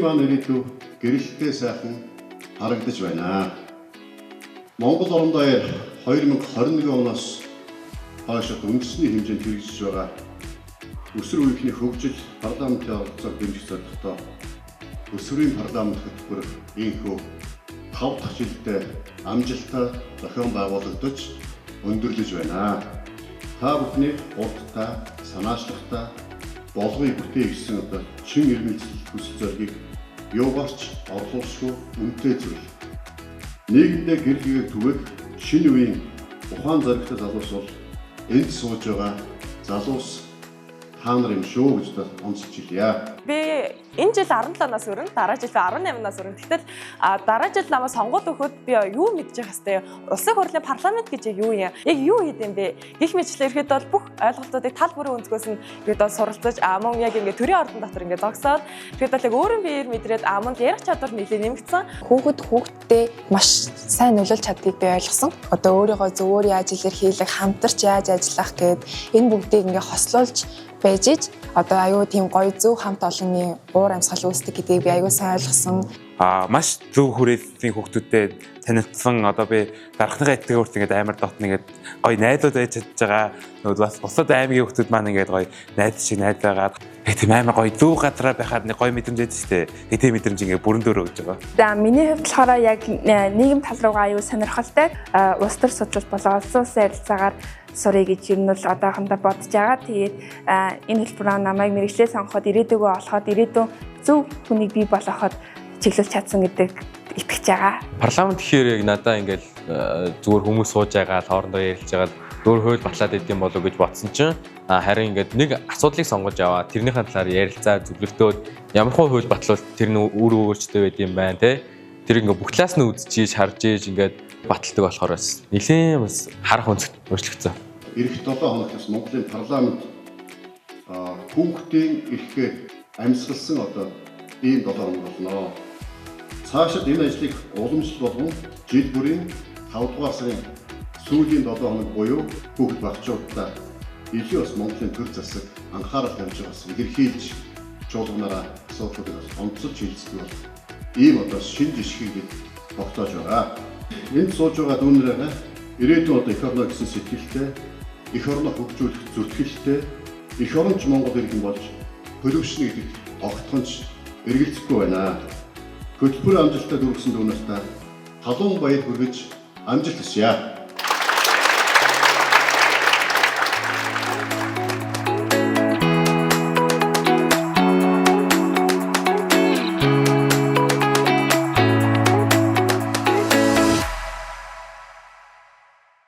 Дэлхийн маань ирээдүй гэрэлтэй сайхан харагдаж байна. Монгол орон даяар 2021 оноос хойш үндэсний хэмжээнд хэрэгжиж байгаа өсвөр үеийнхний хөгжил парламентын оролцоог дэмжих зорилготой өсвөрийн парламент хөтөлбөр ийхүү 5 дахь жилдээ амжилттай зохион байгуулагдаж өндөрлөж байна. Та бүхний урттай, санаачлагтай болгоё бүтээх гэсэн чин ирмэлцэл хүсэл зорилгыг юугаарч орлуулшгүй үнэтэй зүйл. Нийгэмдээ гэрэлгээ түгэх шинэ үеийн ухаан зоригтой залуус бол энд сууж байгаа залуус та нар юм шүү гэж онцлж хэлье. Би энэ жил 17-наас өрн, дараа жил 18-наас өрн. Гэтэл дараа жил намайг сонгоод өгөхөд би юу мэдчих хэвээр улсын хурлын парламент гэж юу юм? Яг юу хийдэм бэ? Гэх мэтлээ ирэхэд бол бүх ойлголтуудыг тал бүрийн өнцгөөс нь ирэхэд бол суралцаж мөн яг ингээ төрийн ордон дотор ингээ зогсоод ирэхэд бол яг өөрийн биеэр мэдрээд мөн ярих чадвар нэлээд нэмэгдсэн. Хүүхдтэй маш сайн нөлөөлж чаддгийг би ойлгосон. Одоо өөрийгөө зөвөр яаж илэрхийлэх, хамтарч яаж ажиллах гэд энэ бүгдийг ингээ хослуулж байж иж одоо аюу тийм гоё зөв хамт олонны уур амьсгал үүсдэг гэдгийг би аюу сайн ойлгосон. Маш зөв хүрээллийн хүүхдүүдэд танилцсан. Одоо би дарахныхаа этгээурт ингээд амар дотно ингээд гоё найзууд байж чадж байгаа. Бас бусад аймгийн хүүхдүүд маань ингээд гоё найз шиг найз байгаа. Тийм амар гоё зөв газараа байхаар нэг гоё мэдрэмж өгч штэ. Тийм мэдрэмж ингээд бүрэн дөөр өгч байгаа. За миний хувьд болохоор яг нийгэм тал руугаа аюу сонирхолтой. Улс төр судлал болон олон улсын харилцаагаар сурыг гэж ер нь бол одоохондоо бодож байгаа. Тэгээд энэ хэлбэрээр намайг мэргэжлээ сонгоход ирээдүгөө олоход ирээдүйн зөв хүнийг бий болгоход чиглүүлж чадсан гэдэг итгэж байгаа. Парламент гэхээр яг надаа ингээл зүгээр хүмүүс сууж байгаа, хоорондоо ярилж байгаа өөр хууль батлаад идэм болов гэж бодсон чинь харин ингээд нэг асуудлыг сонгож аваа тэрнийхэн талаар ярилцаа зөвлөгдөөд ямар хууль батлуул тэр нь үр өгөөжтэй байд юм байна те. Тэр ингээд бүх талаас нь үзчихийж харж ийж ингээд баталдаг болохоор бас нэлийн бас харах өнцөг өөрчлөгдсөн. Ирэх 7 хоногт Монголын парламент хүүхдийн эрхээ амьсгалсан одоо ийм 7 хоног болно. Цаашид энэ ажлыг уламжлал болгон жил бүрийн 5 дугаар сарын сүүлийн 7 хоног буюу хүүхд багчуудаа илүү бас Монголын төр засаг анхаарал тавьж байгаас илэрхийлж чуулганаараа асуудлуудыг онцолж хэлцдэг бол ийм одоо шинэ жишгийг тогтоож байгаа. Энд сууж байгаа дүүнэрээ ирээдүйн одоо эх орно гэсэн сэтгэлтэй, эх орноо хөгжүүлэх зүтгэлтэй, эх оронч Монгол иргэн болж төлөвшнө гэдэг огтхонч эргэлзэхгүй байна. Хөтөлбөрийн амжилтад хүргэсэн дүүнэртээ халуун баяр хүргэж амжилт хүсье.